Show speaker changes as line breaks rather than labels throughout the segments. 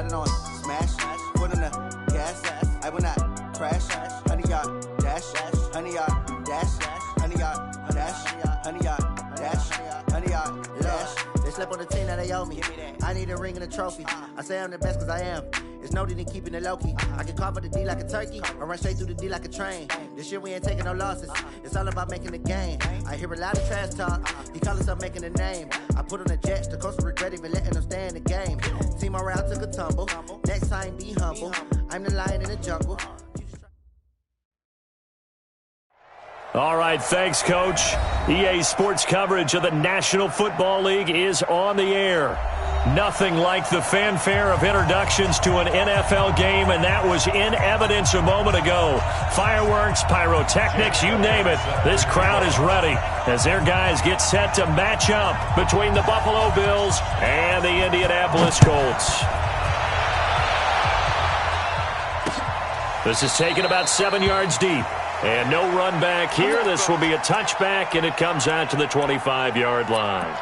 it on smash, foot on the gas, I will not crash, 100-yard dash, 100-yard dash, 100-yard dash, 100-yard dash, 100-yard dash. They slept on the team that they owe me. I need a ring and a trophy. I say I'm the best cause I am. It's noted in keeping it low-key. I can carve up the D like a turkey or run straight through the D like a train. This year we ain't taking no losses. It's all about making the game. I hear a lot of trash talk. He call himself making a name. I put on the Jets. The coach regret even letting them stay in the game. Team morale took a tumble. Next time be humble. I'm the lion in the jungle.
All right, thanks, Coach. EA Sports coverage of the National Football League is on the air. Nothing like the fanfare of introductions to an NFL game, and that was in evidence a moment ago. Fireworks, pyrotechnics, you name it. This crowd is ready as their guys get set to match up between the Buffalo Bills and the Indianapolis Colts. This is taken about 7 yards deep. And no run back here. This will be a touchback, and it comes out to the 25-yard line.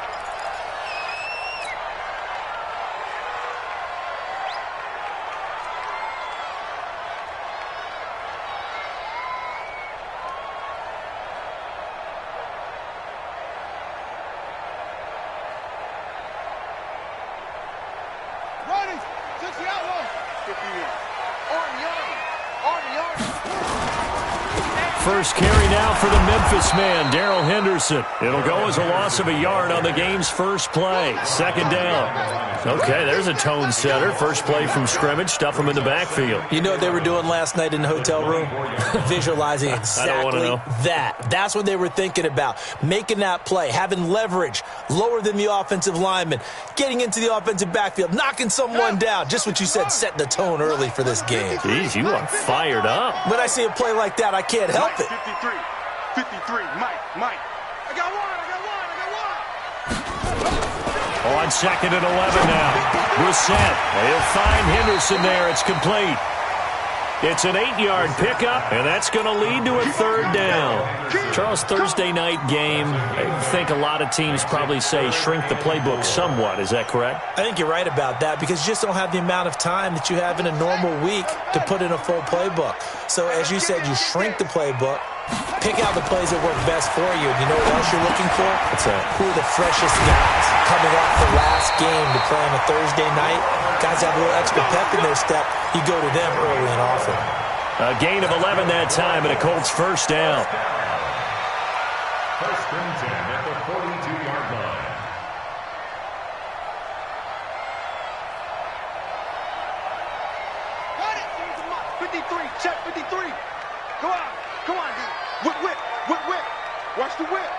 First carry now for the Memphis man, Darrell Henderson. It'll go as a loss of a yard on the game's first play. Second down. Okay, there's a tone setter. First play from scrimmage. Stuff him in the backfield.
You know what they were doing last night in the hotel room? Visualizing exactly that. That's what they were thinking about. Making that play, having leverage, lower than the offensive lineman, getting into the offensive backfield, knocking someone down. Just what you said, setting the tone early for this game.
Jeez, you are fired up.
When I see a play like that, I can't help it.
53, Mike. I got one.
On second and 11 now. Brissett. He'll find Henderson there. It's complete. It's an 8-yard pickup, and that's going to lead to a third down. Charles, Thursday night game, I think a lot of teams probably say shrink the playbook somewhat. Is that correct?
I think you're right about that because you just don't have the amount of time that you have in a normal week to put in a full playbook. So as you said, you shrink the playbook, pick out the plays that work best for you. And you know what else you're looking for?
What's that?
Who are the freshest guys coming off the last game to play on a Thursday night? Guys have a little extra pep in their step. You go to them early and often.
A gain of 11 that time, and a Colts first down.
First and 10 at the 42-yard line.
Got it. 53, check 53. Go on, dude. Whip. Watch the whip.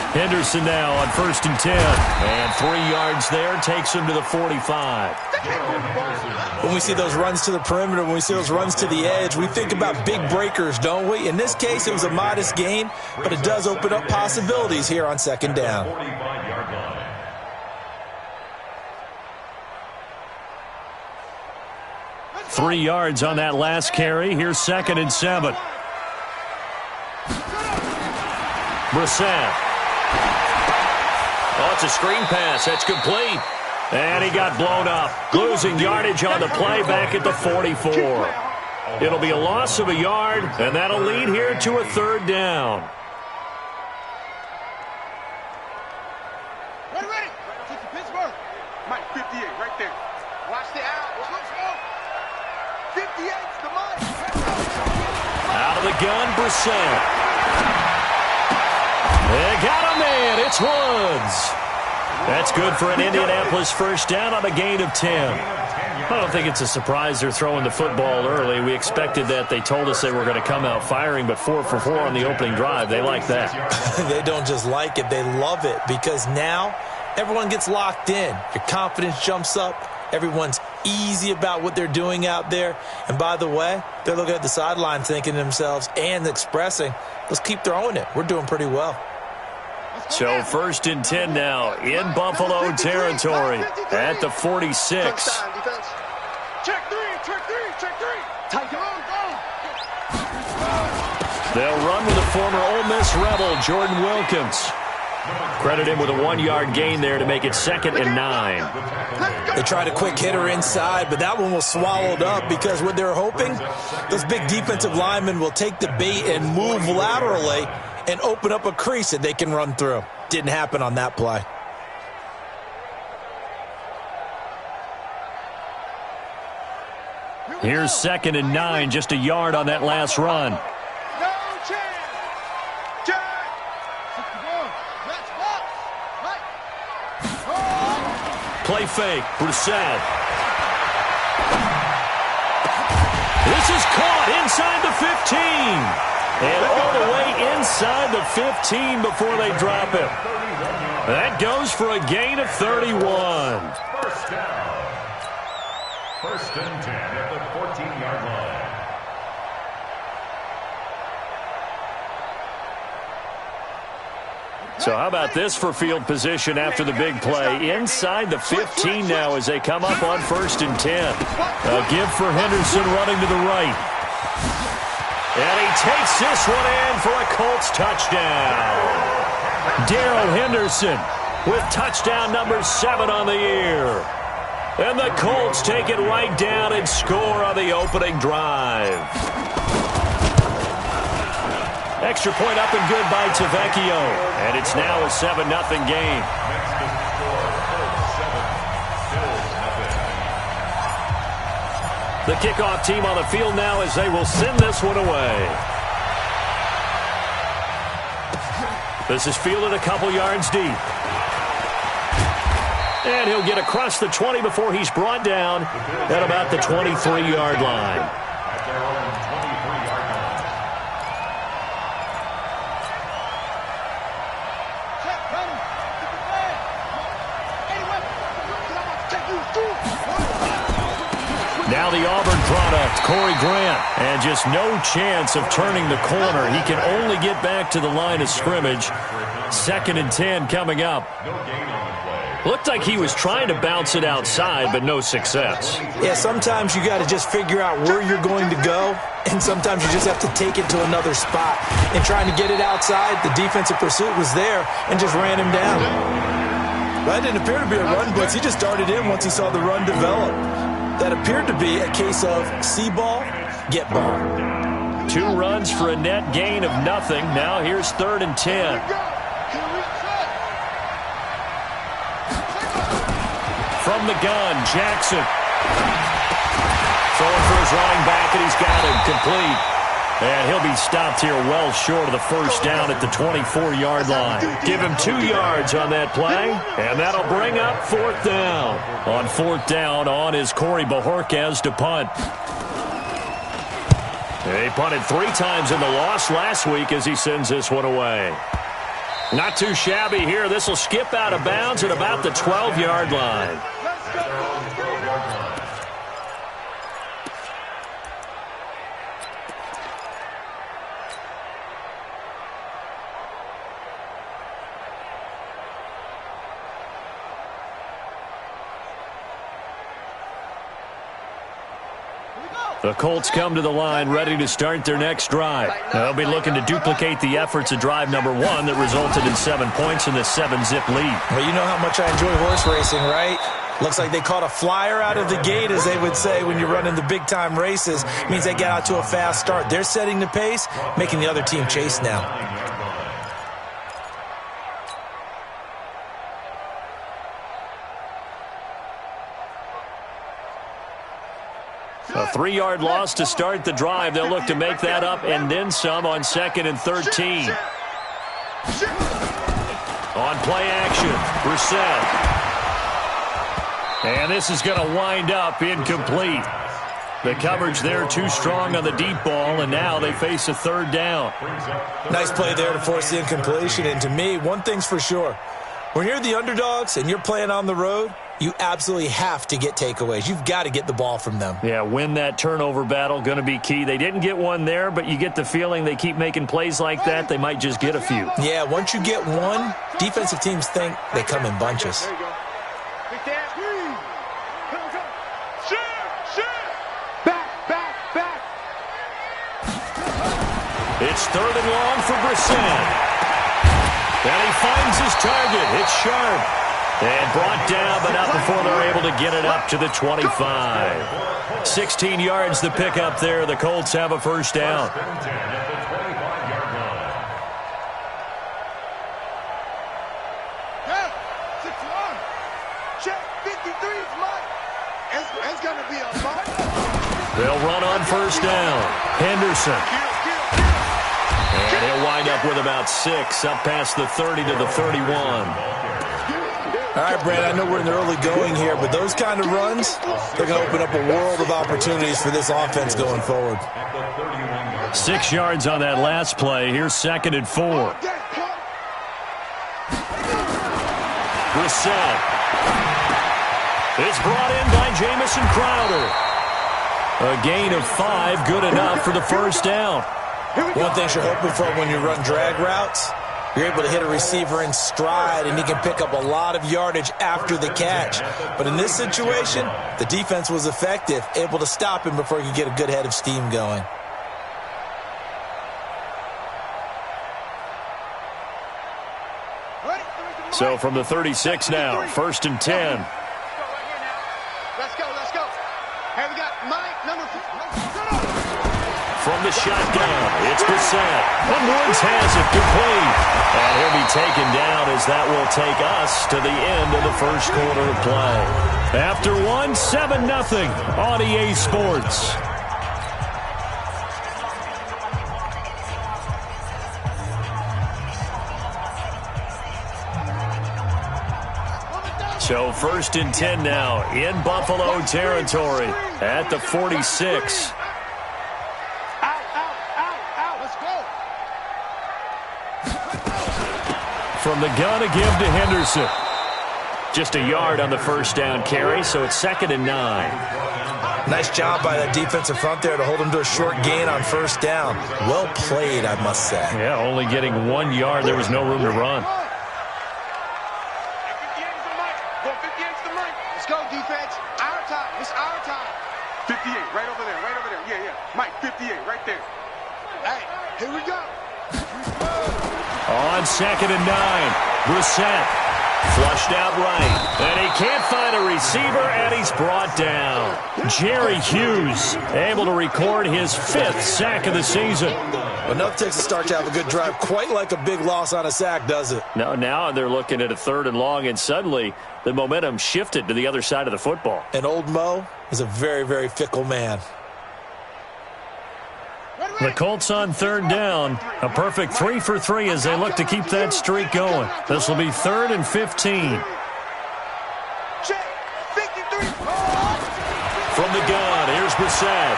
Henderson now on first and 10. And 3 yards there takes him to the 45.
When we see those runs to the perimeter, when we see those runs to the edge, we think about big breakers, don't we? In this case, it was a modest gain, but it does open up possibilities here on second down.
45-yard line.
Three yards on that last carry. Here's second and 7. Brissett. Oh, it's a screen pass. That's complete. And he got blown up. Losing yardage on the play back at the 44. It'll be a loss of a yard, and that'll lead here to a third down.
Ready. Take the Pittsburgh. Mike, 58, right there. Watch the out. 58's the Mike.
Out of the gun, Brissett. They got a man. It's Woods. That's good for an Indianapolis first down on a gain of 10. I don't think it's a surprise they're throwing the football early. We expected that. They told us they were going to come out firing, but 4 for 4 on the opening drive. They like that.
They don't just like it. They love it because now everyone gets locked in. Your confidence jumps up. Everyone's easy about what they're doing out there. And by the way, they're looking at the sideline thinking to themselves and expressing, let's keep throwing it. We're doing pretty well.
So first and 10 now in Buffalo territory at the 46.
Check three. Tight go.
They'll run with the former Ole Miss Rebel, Jordan Wilkins. Credit him with a 1-yard gain there to make it 2nd and 9.
They tried a quick hitter inside, but that one was swallowed up because what they're hoping, those big defensive linemen will take the bait and move laterally and open up a crease that they can run through. Didn't happen on that play.
Here's 2nd and 9, just a yard on that last run. Play fake, Brissett. This is caught inside the 15. And all the way inside the 15 before they drop him. That goes for a gain of 31.
First down. 1st and 10 at the 14-yard line.
So how about this for field position after the big play? Inside the 15 now as they come up on 1st and 10. A give for Henderson running to the right. And he takes this one in for a Colts touchdown. Darrell Henderson with touchdown number 7 on the year. And the Colts take it right down and score on the opening drive. Extra point up and good by Tavecchio. And it's now a 7-0 game. The kickoff team on the field now as they will send this one away. This is fielded a couple yards deep. And he'll get across the 20 before he's brought down at about the 23-yard line. Now the Auburn product, Corey Grant, and just no chance of turning the corner. He can only get back to the line of scrimmage. 2nd and 10 coming up. Looked like he was trying to bounce it outside, but no success.
Yeah, sometimes you got to just figure out where you're going to go, and sometimes you just have to take it to another spot. And trying to get it outside, the defensive pursuit was there and just ran him down. That didn't appear to be a run blitz. He just darted in once he saw the run develop. That appeared to be a case of see ball, get ball.
2 runs for a net gain of nothing. Now here's 3rd and 10. From the gun, Jackson. Throwing for his running back, and he's got him complete. And he'll be stopped here well short of the first down at the 24-yard line. Give him 2 yards on that play, and that'll bring up 4th down. On 4th down, on is Corey Bojorquez to punt. He punted 3 times in the loss last week as he sends this one away. Not too shabby here. This will skip out of bounds at about the 12-yard line. The Colts come to the line ready to start their next drive. They'll be looking to duplicate the efforts of drive number 1 that resulted in 7 points in the 7-zip lead.
Well, you know how much I enjoy horse racing, right? Looks like they caught a flyer out of the gate, as they would say when you're running the big-time races. It means they get out to a fast start. They're setting the pace, making the other team chase now.
A 3-yard loss to start the drive. They'll look to make that up and then some on 2nd and 13. On play action, Brissett. And this is going to wind up incomplete. The coverage there too strong on the deep ball, and now they face a 3rd down.
Nice play there to force the incompletion. And to me, one thing's for sure. When you're the underdogs and you're playing on the road, you absolutely have to get takeaways. You've got to get the ball from them.
Yeah, win that turnover battle, going to be key. They didn't get one there, but you get the feeling they keep making plays like that, they might just get a few.
Yeah, once you get one, defensive teams think they come in bunches.
It's 3rd and long for Brissett. And he finds his target. It's sharp. And brought down, but not before they're able to get it up to the 25. 16 yards the pick up there. The Colts have a first down. They'll run on first down. Henderson. And he'll wind up with about 6, up past the 30 to the 31.
All right, Brad, I know we're in the early going here, but those kind of runs, they're going to open up a world of opportunities for this offense going forward.
6 yards on that last play. Here's 2nd and 4. Brissett. It's brought in by Jamison Crowder. A gain of 5, good enough for the first down.
One thing you're hoping for when you run drag routes, you're able to hit a receiver in stride, and he can pick up a lot of yardage after the catch. But in this situation, the defense was effective, able to stop him before he could get a good head of steam going.
So from the 36 now, 1st and 10.
Let's go. Hey, we got Mike, number 4.
From the shotgun, it's Brissett. And Woods has it complete. And he'll be taken down as that will take us to the end of the first quarter of play. After 1, 7-0 on EA Sports. So 1st and 10 now in Buffalo territory at the 46. From the gun again to Henderson. Just a yard on the first down carry, so it's 2nd and 9.
Nice job by that defensive front there to hold him to a short gain on first down. Well played, I must say.
Yeah, only getting 1 yard. There was no room to run.
Let's go, defense. Our time. It's our time. 58, right over there. Yeah. Mike, 58, right there. Hey, here we go.
On 2nd and 9, Brissett flushed out right. And he can't find a receiver, and he's brought down. Jerry Hughes able to record his 5th sack of the season.
Enough takes a start to have a good drive. Quite like a big loss on a sack, does it?
No, now they're looking at a 3rd and long, and suddenly the momentum shifted to the other side of the football.
And old Mo is a very, very fickle man.
The Colts on 3rd down. A perfect 3 for 3 as they look to keep that streak going. This will be 3rd and 15. From the gun, here's Brissett.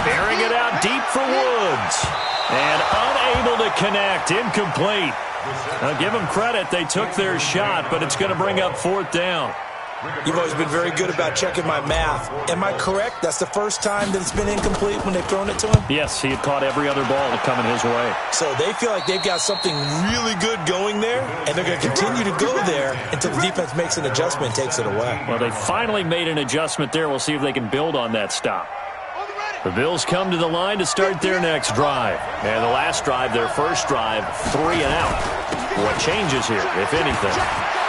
Bearing it out deep for Woods. And unable to connect. Incomplete. Now give them credit. They took their shot, but it's going to bring up 4th down.
You've always been very good about checking my math. Am I correct? That's the first time that it's been incomplete when they've thrown it to him?
Yes, he had caught every other ball coming his way.
So they feel like they've got something really good going there, and they're going to continue to go there until the defense makes an adjustment and takes it away.
Well, they finally made an adjustment there. We'll see if they can build on that stop. The Bills come to the line to start their next drive. And the last drive, their first drive, 3 and out. What changes here, if anything?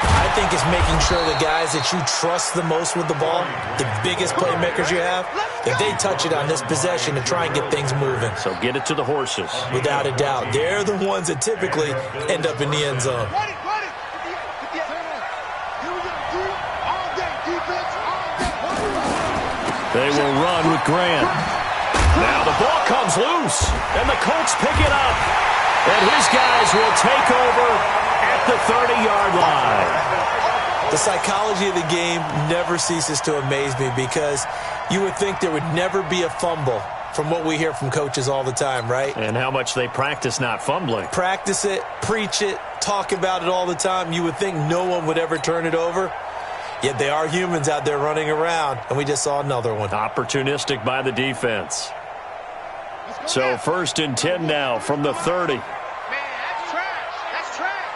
I think it's making sure the guys that you trust the most with the ball, the biggest playmakers you have, that they touch it on this possession to try and get things moving.
So get it to the horses.
Without a doubt. They're the ones that typically end up in the end zone.
They will run with Grant. Now the ball comes loose, and the Colts pick it up. And his guys will take over at the 30-yard line.
The psychology of the game never ceases to amaze me because you would think there would never be a fumble from what we hear from coaches all the time, right?
And how much they practice not fumbling.
Practice it, preach it, talk about it all the time. You would think no one would ever turn it over. Yet they are humans out there running around, and we just saw another one.
Opportunistic by the defense. So 1st and 10 now from the 30.
Man, that's trash. That's trash.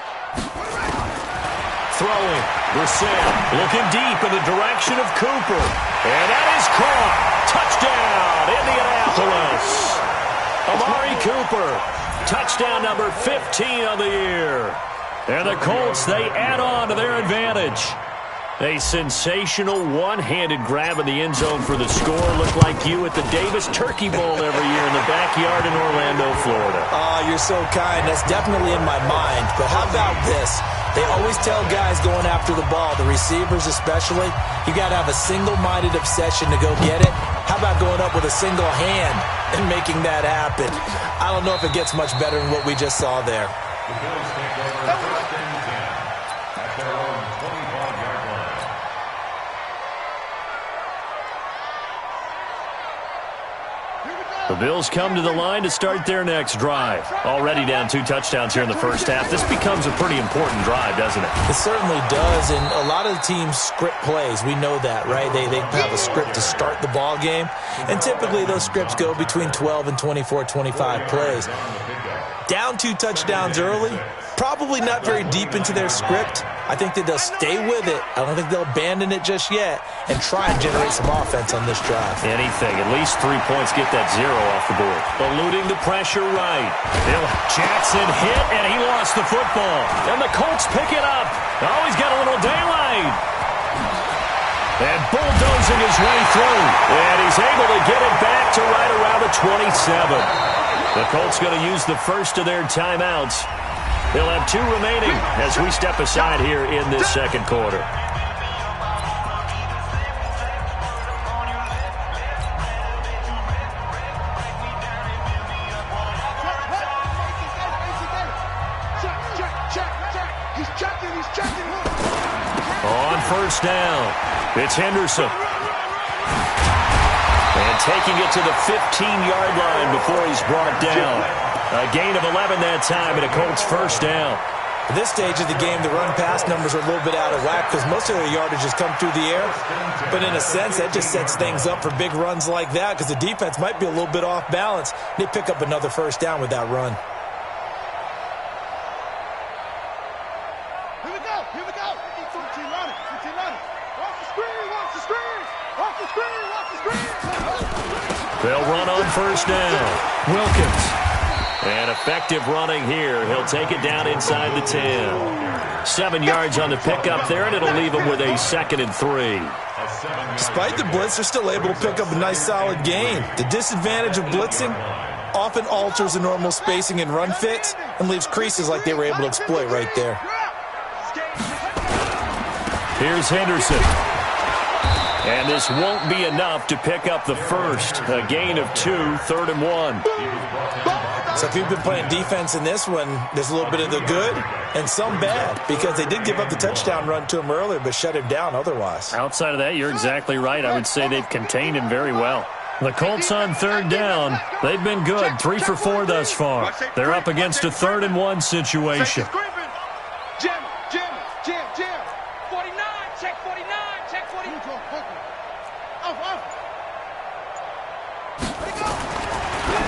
Throwing. Brissett looking deep in the direction of Cooper. And that is caught. Touchdown, Indianapolis. Amari Cooper Touchdown number 15 of the year. And the Colts, they add on to their advantage. A sensational one-handed grab in the end zone for the score. Looked like you at the Davis Turkey Bowl every year in the backyard in Orlando, Florida.
Oh, you're so kind. That's definitely in my mind. But how about this? They always tell guys going after the ball, the receivers especially, you got to have a single-minded obsession to go get it. How about going up with a single hand and making that happen? I don't know if it gets much better than what we just saw there.
The Bills take over 1st and 10 at their own 25-yard line.
The Bills come to the line to start their next drive. Already down 2 touchdowns here in the first half. This becomes a pretty important drive, doesn't it?
It certainly does, and a lot of the teams script plays. We know that, right? They have a script to start the ball game, and typically those scripts go between 12 and 24, 25 plays. Down 2 touchdowns early, probably not very deep into their script. I think that they'll stay with it. I don't think they'll abandon it just yet and try and generate some offense on this drive.
Anything. At least 3 points. Get that 0 off the board. Eluding the pressure right. Bill Jackson hit, and he lost the football. And the Colts pick it up. Oh, he's got a little daylight. And bulldozing his way through. And he's able to get it back to right around the 27. The Colts going to use the first of their timeouts. They'll have 2 remaining as we step aside here in this second quarter. On first down, it's Henderson. And taking it to the 15-yard line before he's brought down. A gain of 11 that time, and a Colts first down.
At this stage of the game, the run-pass numbers are a little bit out of whack because most of their yardage has come through the air. But in a sense, that just sets things up for big runs like that because the defense might be a little bit off balance. They pick up another first down with that run.
Here we go. Here we go. 15 running. 15 running. Watch the screen. Watch the screen. Watch the screen. Watch the screen.
They'll run on first down. Wilkins. And effective running here. He'll take it down inside the 10. 7 yards on the pickup there, and it'll leave him with a 2nd and 3.
Despite the blitz, they're still able to pick up a nice solid gain. The disadvantage of blitzing often alters the normal spacing and run fits and leaves creases like they were able to exploit right there.
Here's Henderson. And this won't be enough to pick up the first. A gain of 2, 3rd and 1.
So if you've been playing defense in this one, there's a little bit of the good and some bad because they did give up the touchdown run to him earlier but shut him down otherwise.
Outside of that, you're exactly right. I would say they've contained him very well. The Colts on 3rd down. They've been good, 3 for 4 thus far. They're up against a 3rd and 1 situation.
Jim. 49, check 49, check 49.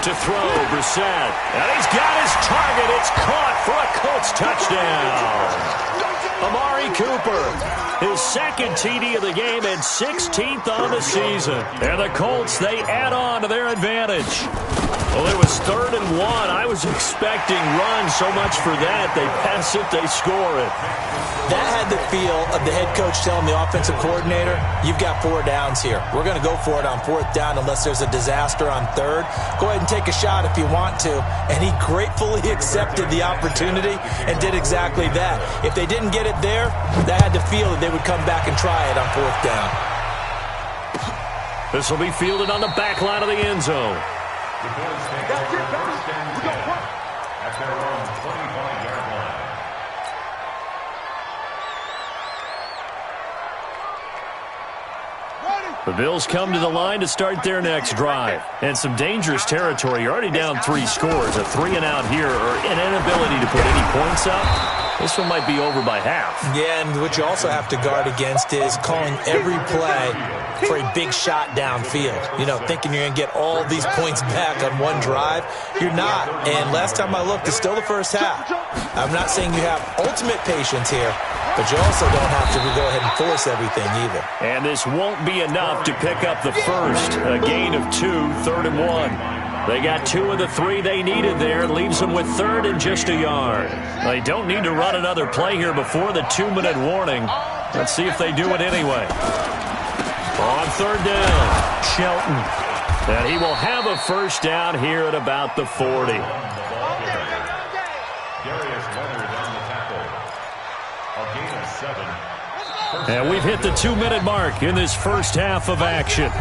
To throw, Brissett. And he's got his target. It's caught for a Colts touchdown. Amari Cooper, his 2nd TD of the game and 16th on the season. And the Colts, they add on to their advantage. Well, it was 3rd and 1. I was expecting runs, so much for that. They pass it, they score it.
That had the feel of the head coach telling the offensive coordinator, you've got 4 downs here. We're going to go for it on 4th down unless there's a disaster on 3rd. Go ahead and take a shot if you want to. And he gratefully accepted the opportunity and did exactly that. If they didn't get it there, that had the feel that they would come back and try it on 4th down.
This will be fielded on the back line of the end zone.
The Bills take over 1st and 10 at their own 25-yard line.
The Bills come to the line to start their next drive. And some dangerous territory. You're already down 3 scores. A 3-and-out here or an inability to put any points up. This one might be over by half.
Yeah, and what you also have to guard against is calling every play for a big shot downfield. You know, thinking you're going to get all these points back on one drive. You're not. And last time I looked, it's still the first half. I'm not saying you have ultimate patience here, but you also don't have to go ahead and force everything either.
And this won't be enough to pick up the first. A gain of 2, 3rd and 1. They got 2 of the 3 they needed there. Leaves them with 3rd and just a yard. They don't need to run another play here before the 2-minute warning. Let's see if they do it anyway. On 3rd down, Shelton. And he will have a first down here at about the 40. And we've hit the 2-minute mark in this first half of action.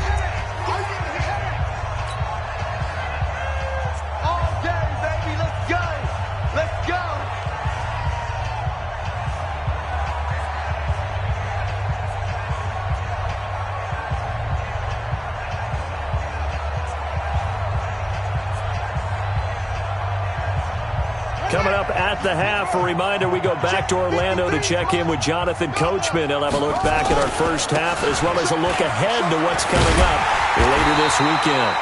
Coming up at the half, a reminder, we go back to Orlando to check in with Jonathan Coachman. He'll have a look back at our first half as well as a look ahead to what's coming up later this weekend.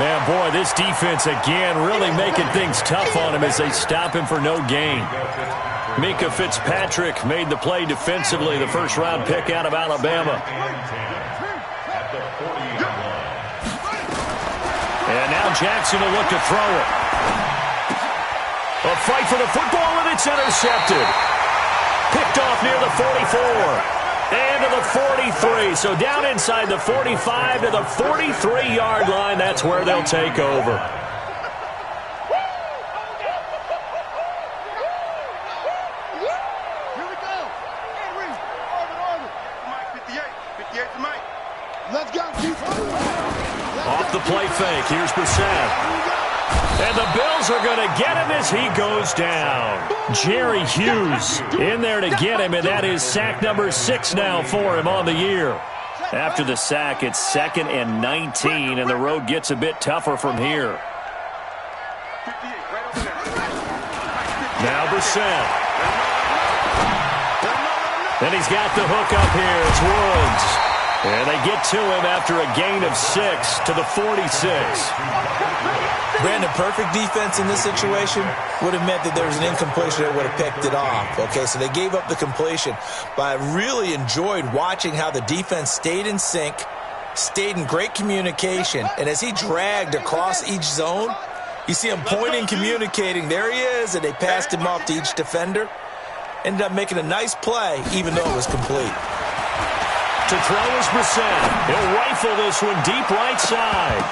And boy, this defense again really making things tough on him as they stop him for no gain. Mika Fitzpatrick made the play defensively, the first-round pick out of Alabama. And now Jackson will look to throw it. A fight for the football, and it's intercepted. Picked off near the 44. And to the 43. So down inside the 45 to the 43-yard line. That's where they'll take over.
Here we go. Henry, order. Mike, 58. 58 to Mike. Let's go,
Off the play fake. Here's Brissett. And the Bills are going to get him as he goes down. Jerry Hughes in there to get him, and that is sack number 6 now for him on the year. After the sack, it's 2nd and 19, and the road gets a bit tougher from here. Now Brissett. And he's got the hook up here. It's Woods. And they get to him after a gain of 6 to the 46.
Brandon, perfect defense in this situation would have meant that there was an incompletion that would have picked it off. Okay, so they gave up the completion. But I really enjoyed watching how the defense stayed in sync, stayed in great communication, and as he dragged across each zone, you see him pointing, communicating. There he is, and they passed him off to each defender. Ended up making a nice play, even though it was complete.
To throw is Brissett. He'll rifle this one deep right side.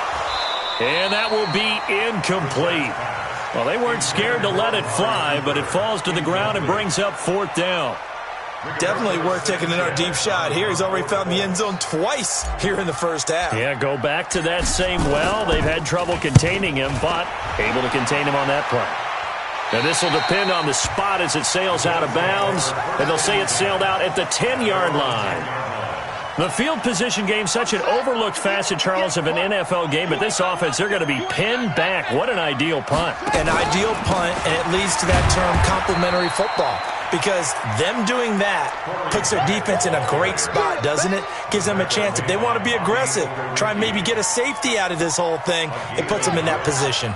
And that will be incomplete. Well, they weren't scared to let it fly, but it falls to the ground and brings up 4th down.
Definitely worth taking another deep shot here. He's already found the end zone twice here in the first half.
Yeah, go back to that same well. They've had trouble containing him, but able to contain him on that play. Now, this will depend on the spot as it sails out of bounds, and they'll say it sailed out at the 10-yard line. The field position game, such an overlooked facet, Charles, of an NFL game, but this offense, they're going to be pinned back. What an ideal punt.
An ideal punt, and it leads to that term complementary football, because them doing that puts their defense in a great spot, doesn't it? Gives them a chance. If they want to be aggressive, try and maybe get a safety out of this whole thing, it puts them in that position.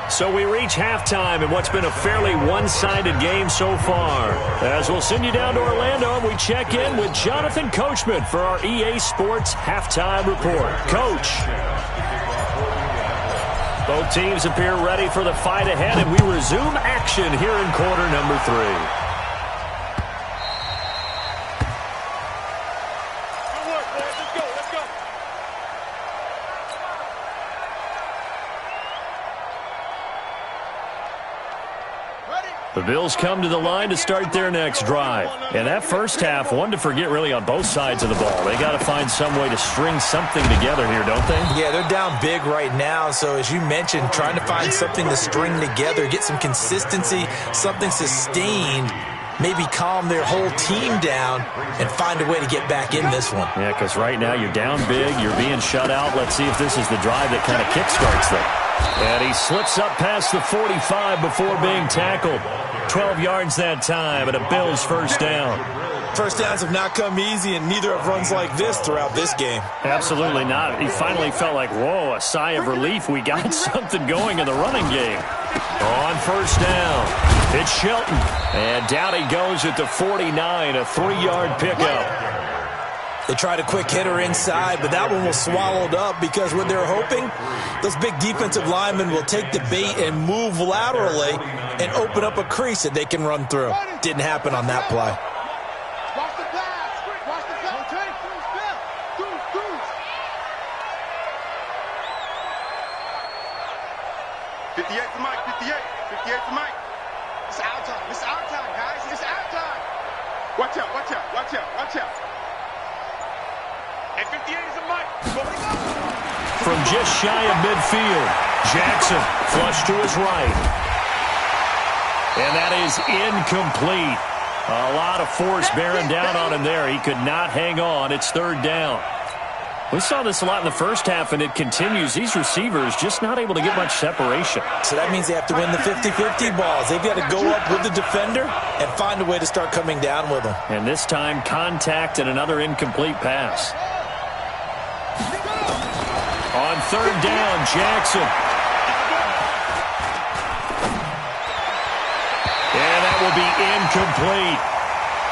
So we reach halftime in what's been a fairly one-sided game so far. As we'll send you down to Orlando, and we check in with Jonathan Coachman for our EA Sports Halftime Report. Coach. Both teams appear ready for the fight ahead, and we resume action here in quarter number 3. The Bills come to the line to start their next drive. And that first half, one to forget really on both sides of the ball. They got to find some way to string something together here, don't they?
Yeah, they're down big right now. So as you mentioned, trying to find something to string together, get some consistency, something sustained, maybe calm their whole team down and find a way to get back in this one.
Yeah, because right now you're down big, you're being shut out. Let's see if this is the drive that kind of kickstarts them. And he slips up past the 45 before being tackled. 12 yards that time, and a Bills first down.
First downs have not come easy, and neither have runs like this throughout this game.
Absolutely not. He finally felt like, whoa, a sigh of relief. We got something going in the running game. On first down, it's Shelton. And down he goes at the 49, a 3-yard pickup.
They tried a quick hitter inside, but that one was swallowed up because what they're hoping, those big defensive linemen will take the bait and move laterally and open up a crease that they can run through. Didn't happen on that play.
Watch the pass. Watch the pass. 58 for Mike. 58. 58 for Mike. It's our time. It's our time, guys. It's our time. Watch out. Watch out. Watch out. Watch out. And 58 is a Mike.
From just shy of midfield, Jackson flush to his right. And that is incomplete. A lot of force bearing down on him there. He could not hang on. It's third down. We saw this a lot in the first half, and it continues. These receivers just not able to get much separation.
So that means they have to win the 50-50 balls. They've got to go up with the defender and find a way to start coming down with them.
And this time, contact and another incomplete pass. On third down, Jackson. And that will be incomplete.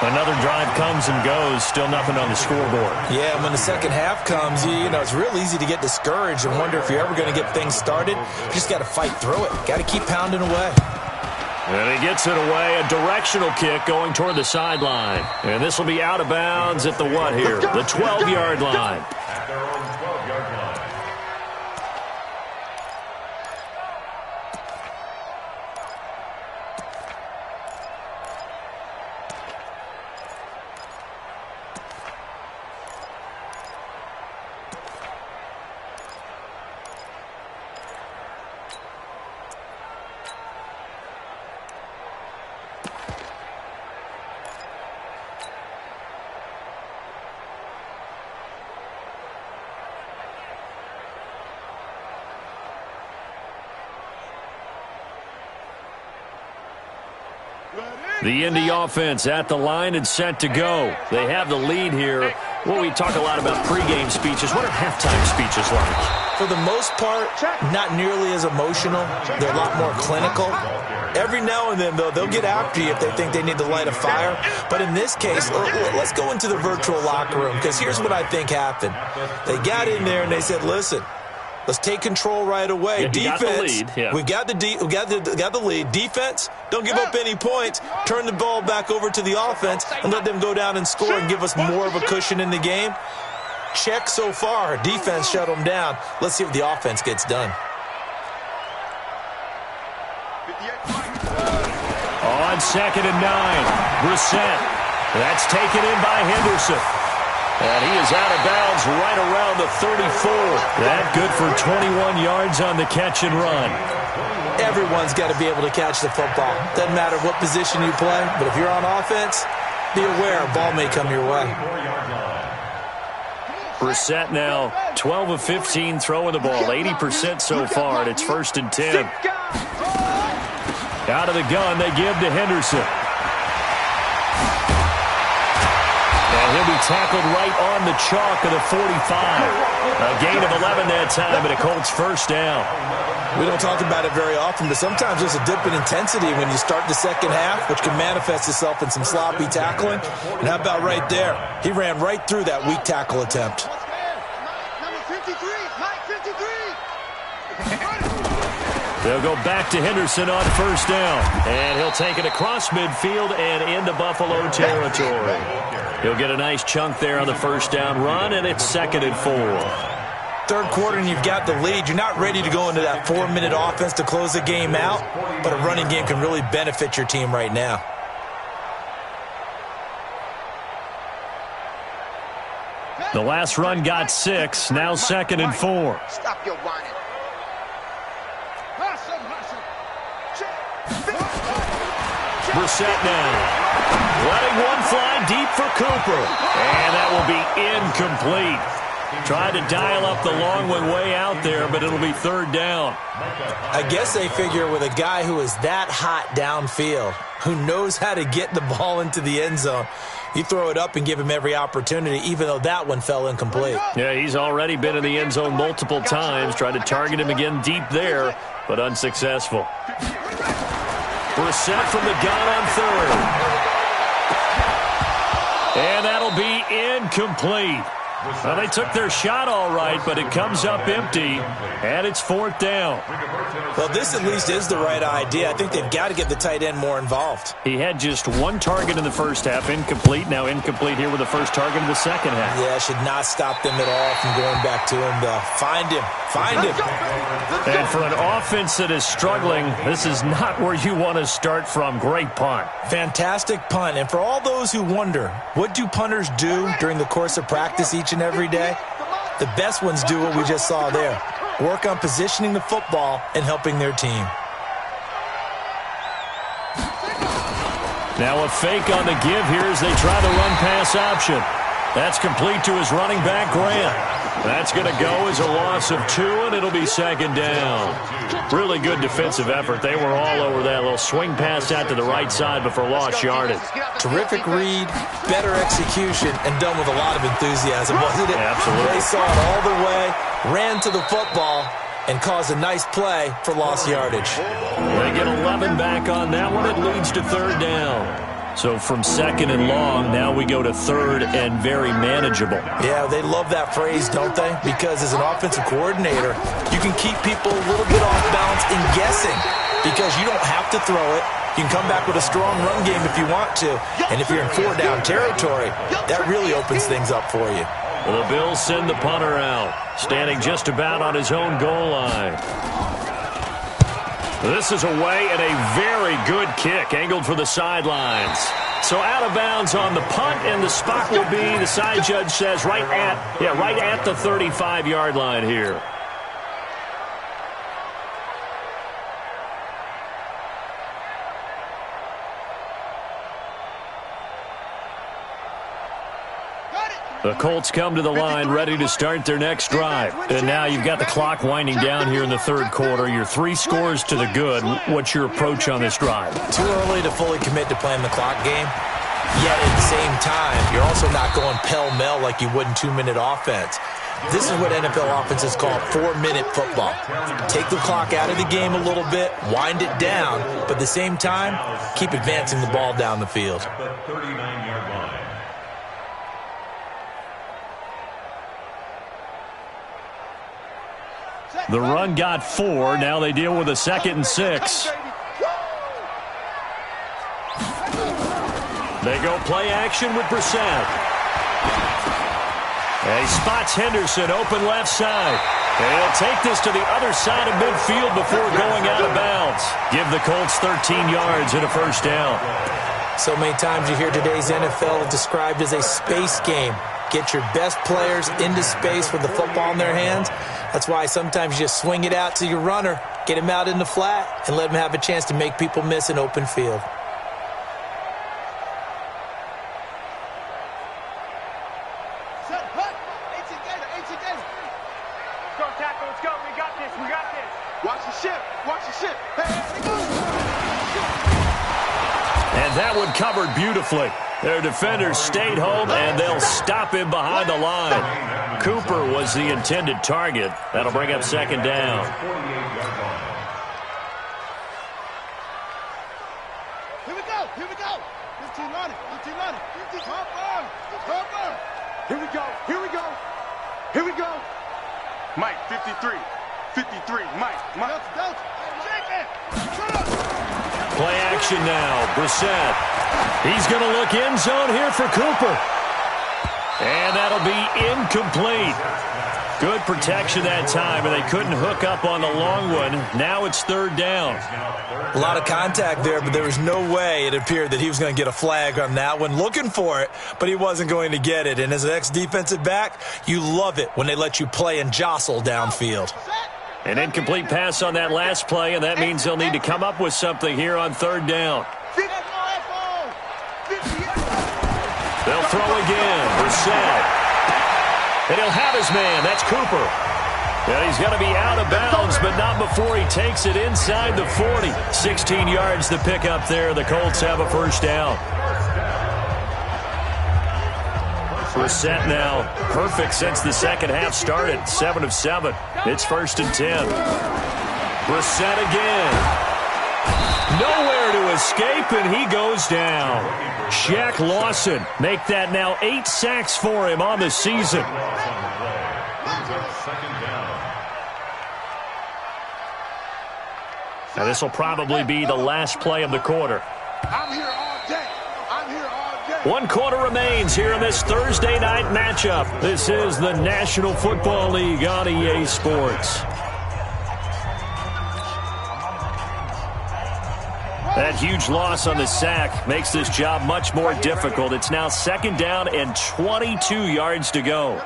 Another drive comes and goes. Still nothing on the scoreboard.
Yeah, when the second half comes, you know, it's real easy to get discouraged and wonder if you're ever going to get things started. You just got to fight through it. Got to keep pounding away.
And he gets it away. A directional kick going toward the sideline. And this will be out of bounds at the what here? The 12-yard line.
At their own 12-yard line.
The Indy offense at the line and set to go. They have the lead here. Well, we talk a lot about pregame speeches. What are halftime speeches like?
For the most part, not nearly as emotional. They're a lot more clinical. Every now and then, though, they'll get after you if they think they need to light a fire. But in this case, let's go into the virtual locker room, because here's what I think happened. They got in there and they said, listen, let's take control right away.
Yeah,
defense,
got the lead. Yeah.
we got the lead. Defense, don't give up any points. Turn the ball back over to the offense and let them go down and score and give us more of a cushion in the game. Check so far. Defense shut them down. Let's see if the offense gets done.
On 2nd and 9, Brissett. That's taken in by Henderson. And he is out of bounds right around the 34. That good for 21 yards on the catch and run.
Everyone's got to be able to catch the football. Doesn't matter what position you play, but if you're on offense, be aware a ball may come your way.
Brissett now 12 of 15 throwing the ball, 80% so far, and it's 1st and 10. Out of the gun, they give to Henderson. And he'll be tackled right on the chalk of the 45. A gain of 11 that time, and a Colts first down.
We don't talk about it very often, but sometimes there's a dip in intensity when you start the second half, which can manifest itself in some sloppy tackling. And how about right there? He ran right through that weak tackle attempt.
Number 53, Mike 53.
They'll go back to Henderson on first down. And he'll take it across midfield and into Buffalo territory. He'll get a nice chunk there on the first down run, and it's 2nd and 4.
Third quarter and you've got the lead. You're not ready to go into that 4-minute offense to close the game out, but a running game can really benefit your team right now.
The last run got 6, now 2nd and 4.
Stop your whining.
Brissett now. Letting one fly deep for Cooper. And that will be incomplete. Tried to dial up the long one way out there, but it'll be 3rd down.
I guess they figure with a guy who is that hot downfield, who knows how to get the ball into the end zone, you throw it up and give him every opportunity, even though that one fell incomplete.
Yeah, he's already been in the end zone multiple times. Tried to target him again deep there, but unsuccessful. Brissett from the gun on 3rd. And that'll be incomplete. Well, they took their shot all right, but it comes up empty, and it's 4th down.
Well, this at least is the right idea. I think they've got to get the tight end more involved.
He had just 1 target in the first half, incomplete. Now incomplete here with the first target in the second half.
Yeah, should not stop them at all from going back to him, though. Find him. Find him.
And for an offense that is struggling, this is not where you want to start from. Great punt.
Fantastic punt. And for all those who wonder, what do punters do during the course of practice each and every day? The best ones do what we just saw there. Work on positioning the football and helping their team.
Now a fake on the give here as they try the run-pass option. That's complete to his running back, Grant. That's going to go as a loss of 2, and it'll be 2nd down. Really good defensive effort. They were all over that little swing pass out to the right side before lost yardage.
Terrific read, better execution, and done with a lot of enthusiasm, wasn't it?
Absolutely.
They saw it all the way, ran to the football, and caused a nice play for lost yardage.
They get 11 back on that one. It leads to 3rd down. So from 2nd and long, now we go to 3rd and very manageable.
Yeah, they love that phrase, don't they? Because as an offensive coordinator, you can keep people a little bit off balance in guessing because you don't have to throw it. You can come back with a strong run game if you want to. And if you're in 4-down territory, that really opens things up for you.
Well, the Bills send the punter out, standing just about on his own goal line. This is away and a very good kick, angled for the sidelines. So out of bounds on the punt, and the spot will be, the side judge says, right at the 35-yard line here. The Colts come to the line ready to start their next drive. And now you've got the clock winding down here in the 3rd quarter. You're 3 scores to the good. What's your approach on this drive?
Too early to fully commit to playing the clock game. Yet at the same time, you're also not going pell-mell like you would in 2-minute offense. This is what NFL offenses call 4-minute football. Take the clock out of the game a little bit, wind it down, but at the same time, keep advancing the ball down the field.
The 39-yard line.
The run got 4. Now they deal with a 2nd and 6. They go play action with Brissett. He spots Henderson open left side. And he'll take this to the other side of midfield before going out of bounds. Give the Colts 13 yards and a 1st down.
So many times you hear today's NFL described as a space game. Get your best players into space with the football in their hands. That's why sometimes you just swing it out to your runner, get him out in the flat, and let him have a chance to make people miss an open field.
Go, tackle, let's go. We got this, we got this. Watch the ship, watch the ship.
And that one covered beautifully. Their defenders stayed home, and they'll stop him behind the line. Cooper was the intended target. That'll bring up 2nd down.
Here we go, here we go. 15 on it, 15 on it. 15, cover.
Here we go, here we go. Here we go. Mike, 53. 53, Mike.
Don't. Shake it.
Play action now. Brissett. He's going to look end zone here for Cooper. And that'll be incomplete. Good protection that time, and they couldn't hook up on the long one. Now it's 3rd down.
A lot of contact there, but there was no way it appeared that he was going to get a flag on that one. Looking for it, but he wasn't going to get it. And as an ex-defensive back, you love it when they let you play and jostle downfield.
An incomplete pass on that last play, and that means they'll need to come up with something here on 3rd down. They'll throw again. Brissett. And he'll have his man. That's Cooper. Yeah, he's going to be out of bounds, but not before he takes it inside the 40. 16 yards to pick up there. The Colts have a 1st down. Brissett now perfect since the second half started. 7 of 7. It's 1st and 10. Brissett again. Nowhere to escape, and he goes down. Shaq Lawson make that now 8 sacks for him on the season. Now this will probably be the last play of the quarter.
I'm here all day. I'm here all day.
1 quarter remains here in this Thursday night matchup. This is the National Football League on EA Sports. That huge loss on the sack makes this job much more difficult. It's now 2nd down and 22 yards to go.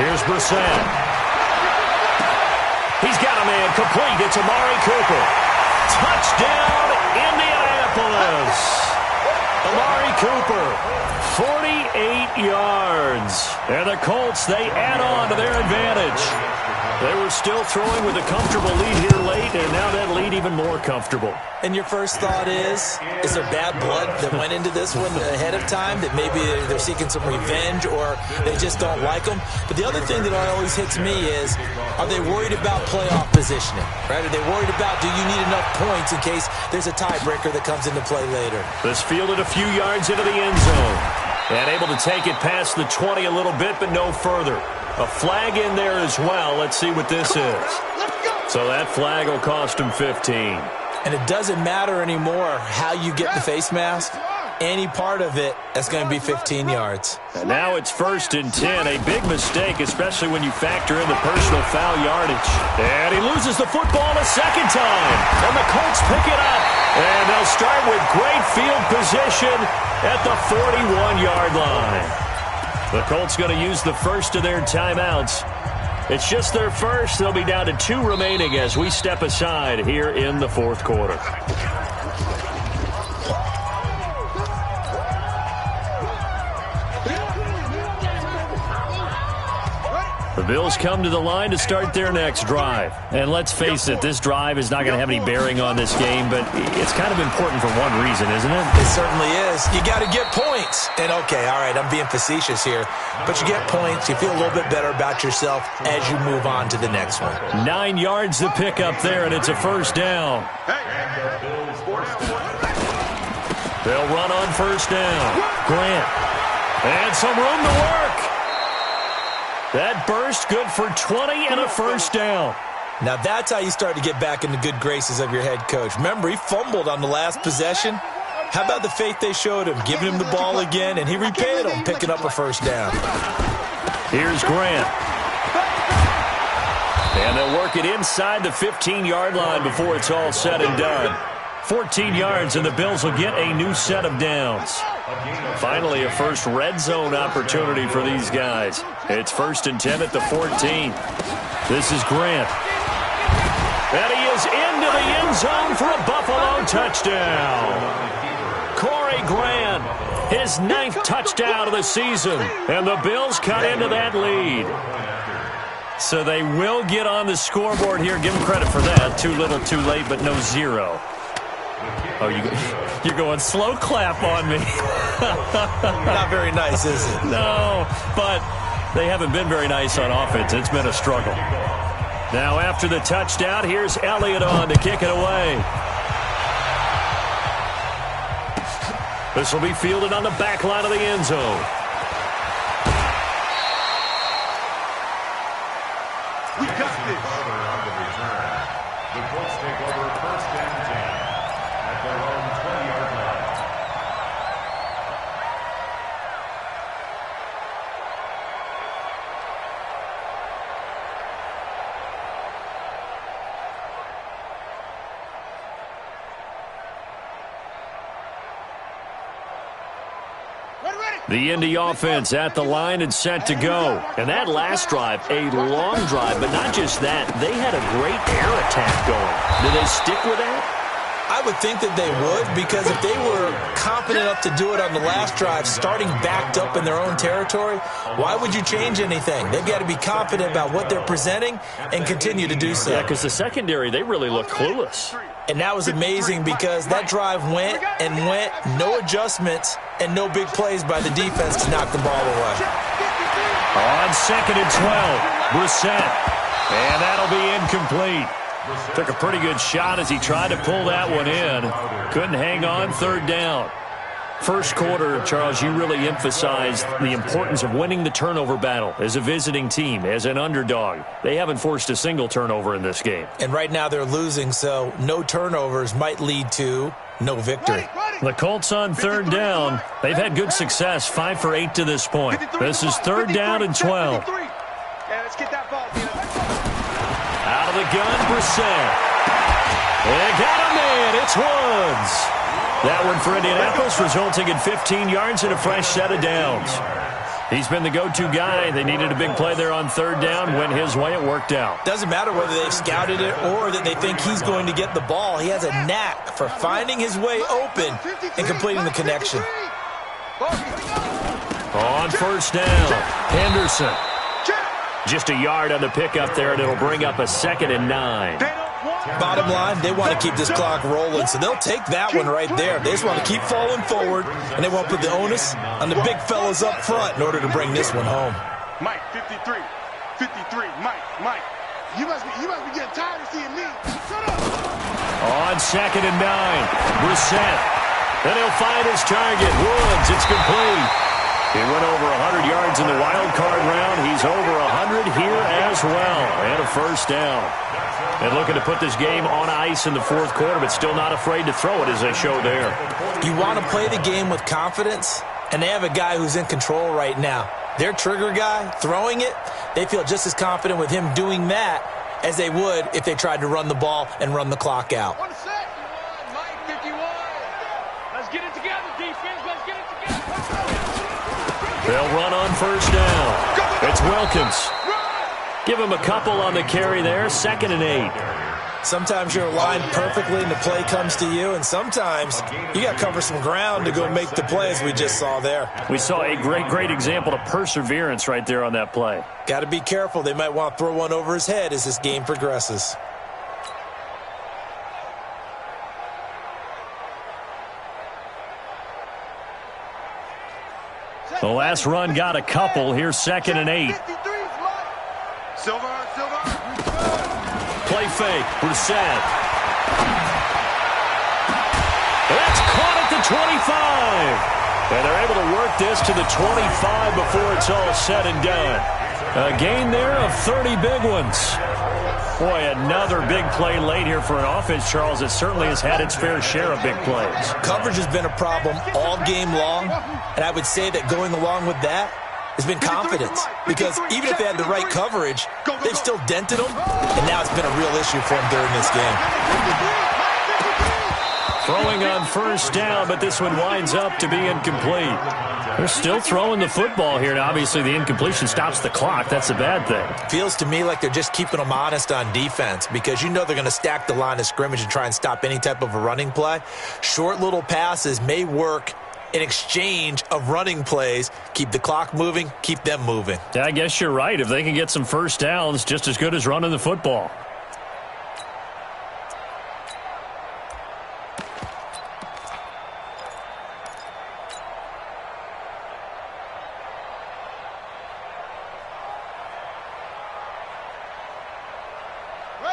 Here's Brissett. He's got a man complete. It's Amari Cooper. Touchdown, Indianapolis. Amari Cooper, 48 yards. And the Colts, they add on to their advantage. They were still throwing with a comfortable lead here late, and now that lead even more comfortable.
And your first thought is there bad blood that went into this one ahead of time, that maybe they're seeking some revenge or they just don't like them? But the other thing that always hits me is, are they worried about playoff positioning? Right? Are they worried about, do you need enough points in case there's a tiebreaker that comes into play later?
This fielded a few yards into the end zone. And able to take it past the 20 a little bit, but no further. A flag in there as well. Let's see what this is. So that flag will cost him 15.
And it doesn't matter anymore how you get the face mask. Any part of it, that's going to be 15 yards.
And now it's 1st and 10. A big mistake, especially when you factor in the personal foul yardage. And he loses the football a second time. And the Colts pick it up. And they'll start with great field position at the 41-yard line. The Colts going to use the first of their timeouts. It's just their first. They'll be down to 2 remaining as we step aside here in the 4th quarter. The Bills come to the line to start their next drive. And let's face it, this drive is not going to have any bearing on this game, but it's kind of important for one reason, isn't it?
It certainly is. You got to get points. And okay, all right, I'm being facetious here, but you get points, you feel a little bit better about yourself as you move on to the next one.
9 yards to pick up there, and it's a 1st down. They'll run on 1st down. Grant. And some room to work. That burst good for 20 and a 1st down.
Now that's how you start to get back in the good graces of your head coach. Remember, he fumbled on the last possession. How about the faith they showed him, giving him the ball again, and he repaid them, picking up a 1st down.
Here's Grant. And they'll work it inside the 15-yard line before it's all said and done. 14 yards, and the Bills will get a new set of downs. Finally, a first red zone opportunity for these guys. It's 1st and 10 at the 14. This is Grant. And he is into the end zone for a Buffalo touchdown. Corey Grant, his 9th touchdown of the season. And the Bills cut into that lead. So they will get on the scoreboard here. Give them credit for that. Too little, too late, but no 0. Oh, you're going slow clap on me.
Not very nice, is it?
No, but they haven't been very nice on offense. It's been a struggle. Now after the touchdown, here's Elliott on to kick it away. This will be fielded on the back line of the end zone.
We got this.
The Colts take over 1st and 10 at their own 20-yard line.
The Indy offense at the line and set to go. And that last drive, a long drive, but not just that. They had a great air attack going. Do they stick with that?
I would think that they would, because if they were confident enough to do it on the last drive, starting backed up in their own territory, why would you change anything? They've got to be confident about what they're presenting and continue to do so.
Yeah, because the secondary, they really look clueless.
And that was amazing because that drive went and went, no adjustments and no big plays by the defense to knock the ball away.
On 2nd and 12, Brissett. And that'll be incomplete. Took a pretty good shot as he tried to pull that one in. Couldn't hang on, third down. First quarter, Charles, you really emphasized the importance of winning the turnover battle as a visiting team, as an underdog. They haven't forced a single turnover in this game.
And right now they're losing, so no turnovers might lead to no victory.
The Colts on third down. They've had good success, 5 for 8 to this point. This is third down and 12.
Yeah, let's get that ball.
Out of the gun, Brissett. They got him in. It's Woods. That one for Indianapolis, resulting in 15 yards and a fresh set of downs. He's been the go-to guy. They needed a big play there on third down. Went his way. It worked out.
Doesn't matter whether they've scouted it or that they think he's going to get the ball. He has a knack for finding his way open and completing the connection.
On first down, Henderson. Just a yard on the pickup there, and it'll bring up a 2nd and 9.
Bottom line, they want to keep this clock rolling, so they'll take that one right there. They just want to keep falling forward, and they won't put the onus on the big fellas up front in order to bring this one home.
Mike, 53. 53. Mike.
You must be getting tired of seeing me. Shut up.
On 2nd and 9, Brissett. Then he'll find his target. Woods, it's complete. He went over 100 yards in the wild card round. He's over 100 here as well. And a first down. And looking to put this game on ice in the fourth quarter, but still not afraid to throw it as they show there.
You want to play the game with confidence, and they have a guy who's in control right now. Their trigger guy, throwing it, they feel just as confident with him doing that as they would if they tried to run the ball and run the clock out.
One set.
Mike, 51. Let's get it together, defense. Let's get it together.
They'll run on first down. It's Wilkins. Give him a couple on the carry there, 2nd and 8.
Sometimes you're aligned perfectly and the play comes to you, and sometimes you got to cover some ground to go make the play, as we just saw there.
We saw a great example of perseverance right there on that play.
Got to be careful. They might want to throw one over his head as this game progresses.
The last run got a couple. Here's 2nd and 8.
Silver.
Play fake. Brissett. That's caught at the 25. And they're able to work this to the 25 before it's all said and done. A gain there of 30 big ones. Boy, another big play late here for an offense, Charles, that certainly has had its fair share of big plays.
Coverage has been a problem all game long, and I would say that going along with that has been confidence, because even if they had the right coverage, they've still dented them, and now it's been a real issue for them during this game.
Throwing on first down, but this one winds up to be incomplete. They're still throwing the football here, and obviously the incompletion stops the clock. That's a bad thing.
Feels to me like they're just keeping them honest on defense, because you know they're going to stack the line of scrimmage and try and stop any type of a running play. Short little passes may work in exchange of running plays. Keep the clock moving, keep them moving.
Yeah, I guess you're right. If they can get some first downs, just as good as running the football.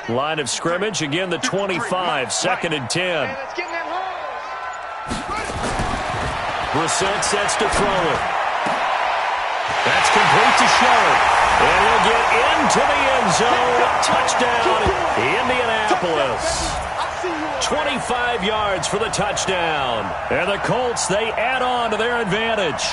Line of scrimmage, again the 25, 2nd and 10. Brissett sets to throw it. That's complete to Short. And he'll get into the end zone. Touchdown, Indianapolis. 25 yards for the touchdown. And the Colts, they add on to their advantage.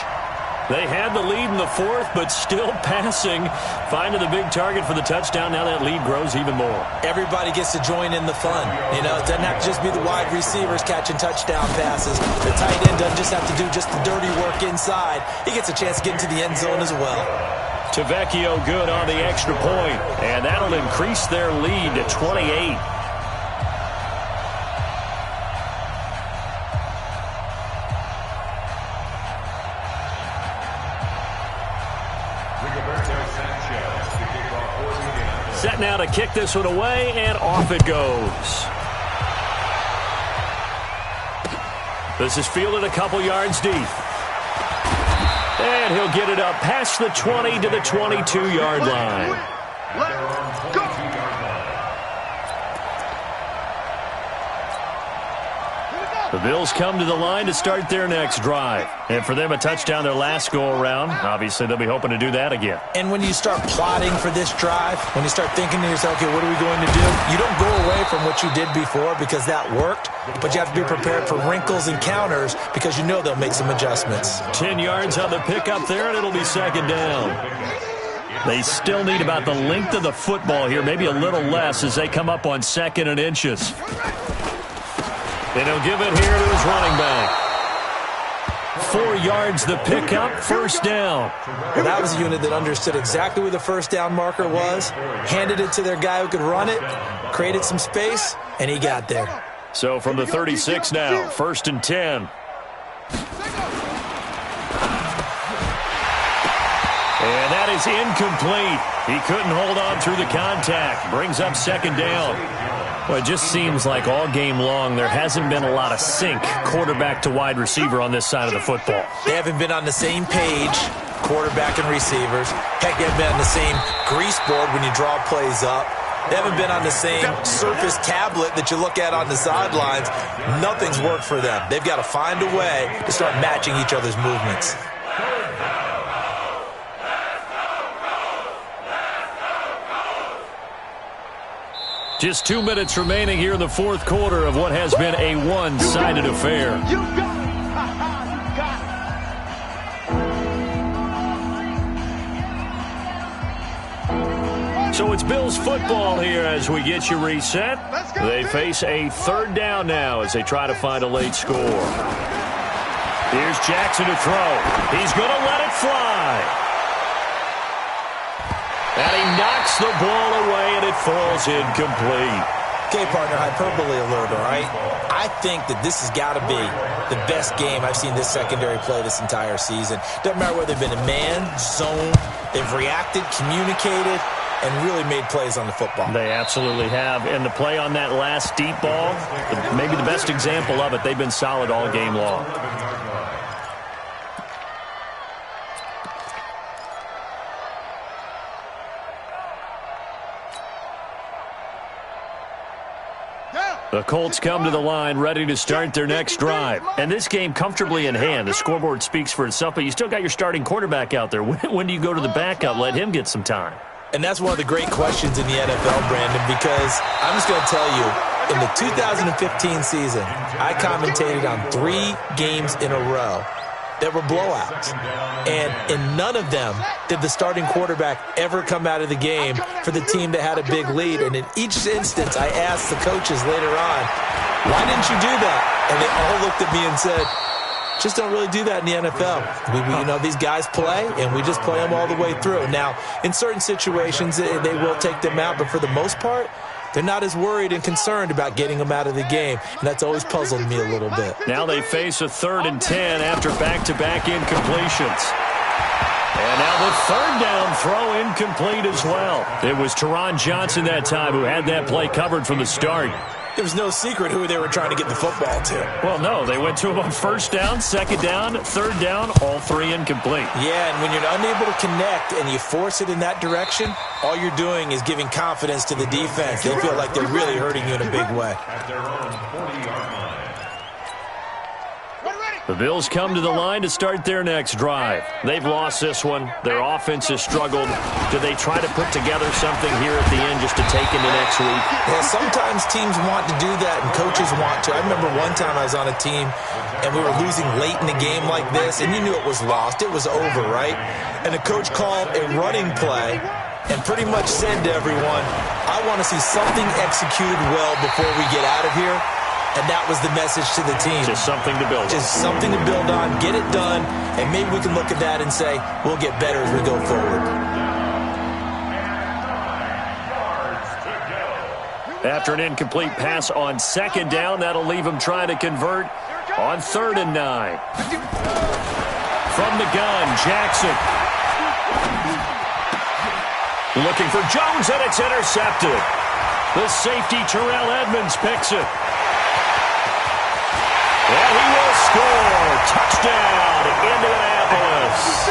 They had the lead in the fourth, but still passing. Finding the big target for the touchdown. Now that lead grows even more.
Everybody gets to join in the fun. You know, it doesn't have to just be the wide receivers catching touchdown passes. The tight end doesn't just have to do just the dirty work inside. He gets a chance to get into the end zone as well.
Tavecchio good on the extra point, and that'll increase their lead to 28. Set now to kick this one away, and off it goes. This is fielded a couple yards deep. And he'll get it up past the 20 to the 22-yard line. The Bills come to the line to start their next drive. And for them, a touchdown their last go-around. Obviously, they'll be hoping to do that again.
And when you start plotting for this drive, when you start thinking to yourself, okay, what are we going to do? You don't go away from what you did before because that worked, but you have to be prepared for wrinkles and counters because you know they'll make some adjustments.
10 yards on the pickup there, and it'll be second down. They still need about the length of the football here, maybe a little less as they come up on 2nd and inches. And he'll give it here to his running back. 4 yards the pickup, first down.
Well, that was a unit that understood exactly where the first down marker was, handed it to their guy who could run it, created some space, and he got there.
So from the 36 now, 1st and 10. And that is incomplete. He couldn't hold on through the contact. Brings up second down. Well, it just seems like all game long there hasn't been a lot of sync quarterback to wide receiver on this side of the football.
They haven't been on the same page, quarterback and receivers. Heck, they haven't been on the same grease board when you draw plays up. They haven't been on the same Surface tablet that you look at on the sidelines. Nothing's worked for them. They've got to find a way to start matching each other's movements.
Just 2 minutes remaining here in the fourth quarter of what has been a one-sided affair.
You got it. You got it.
So it's Bills football here as we get you reset. They face a third down now as they try to find a late score. Here's Jackson to throw. He's going to let it fly. And he knocks the ball away, and it falls incomplete.
Okay, partner, hyperbole alert, all right? I think that this has got to be the best game I've seen this secondary play this entire season. Doesn't matter whether they've been a man, zone, they've reacted, communicated, and really made plays on the football.
They absolutely have. And the play on that last deep ball, maybe the best example of it, they've been solid all game long. The Colts come to the line ready to start their next drive. And this game comfortably in hand. The scoreboard speaks for itself, but you still got your starting quarterback out there. When do you go to the backup? Let him get some time.
And that's one of the great questions in the NFL, Brandon, because I'm just going to tell you, in the 2015 season, I commentated on 3 games in a row that were blowouts. And in none of them did the starting quarterback ever come out of the game for the team that had a big lead. And in each instance, I asked the coaches later on, why didn't you do that? And they all looked at me and said, just don't really do that in the NFL. You know, these guys play, and we just play them all the way through. Now, in certain situations, they will take them out, but for the most part, they're not as worried and concerned about getting them out of the game, and that's always puzzled me a little bit.
Now they face a 3rd and 10 after back-to-back incompletions. And now the third down throw incomplete as well. It was Teron Johnson that time who had that play covered from the start.
It was no secret who they were trying to get the football to.
Well, no, they went to him on 1st down, 2nd down, 3rd down, all 3 incomplete.
Yeah, and when you're unable to connect and you force it in that direction, all you're doing is giving confidence to the defense. They feel like they're really hurting you in a big way.
At their own 40-yard line.
The Bills come to the line to start their next drive. They've lost this one. Their offense has struggled. Do they try to put together something here at the end just to take into next week?
Yeah, sometimes teams want to do that and coaches want to. I remember one time I was on a team and we were losing late in a game like this, and you knew it was lost. It was over, right? And the coach called a running play and pretty much said to everyone, I want to see something executed well before we get out of here. And that was the message to the team.
Just something to build on.
Just something to build on, get it done, and maybe we can look at that and say, we'll get better as we go forward.
After an incomplete pass on 2nd down, that'll leave him trying to convert on 3rd and 9. From the gun, Jackson. Looking for Jones, and it's intercepted. The safety, Terrell Edmonds, picks it. And he will score. Touchdown, Indianapolis.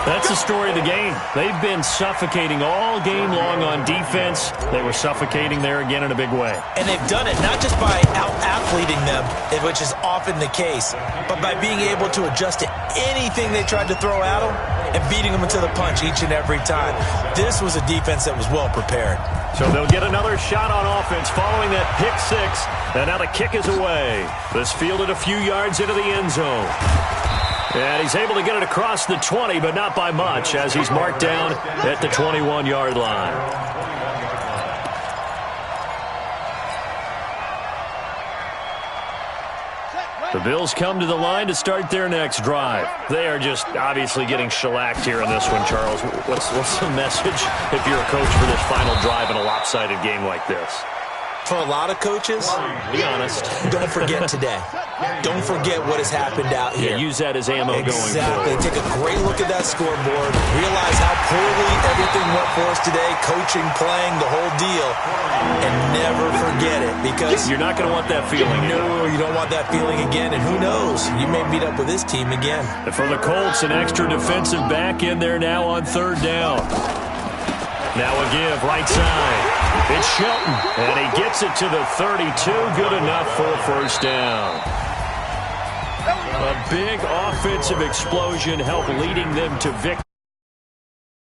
That's the story of the game. They've been suffocating all game long on defense. They were suffocating there again in a big way.
And they've done it not just by out depleting them, which is often the case. But by being able to adjust to anything they tried to throw at them and beating them into the punch each and every time, this was a defense that was well prepared.
So they'll get another shot on offense following that pick six. And now the kick is away. This fielded a few yards into the end zone. And he's able to get it across the 20, but not by much, as he's marked down at the 21-yard line. The Bills come to the line to start their next drive. They are just obviously getting shellacked here in this one, Charles. What's the message if you're a coach for this final drive in a lopsided game like this?
For a lot of coaches,
be honest,
don't forget today. Don't forget what has happened out here.
Yeah, use that as ammo going forward.
Exactly. Take a great look at that scoreboard. Realize how poorly everything went for us today. Coaching, playing, the whole deal. And never forget it, because
you're not going to want that feeling.
No, you don't want that feeling again. And who knows? You may meet up with this team again.
And for the Colts, an extra defensive back in there now on third down. Now a give, right side. It's Shelton, and he gets it to the 32. Good enough for a first down. A big offensive explosion helped leading them to victory.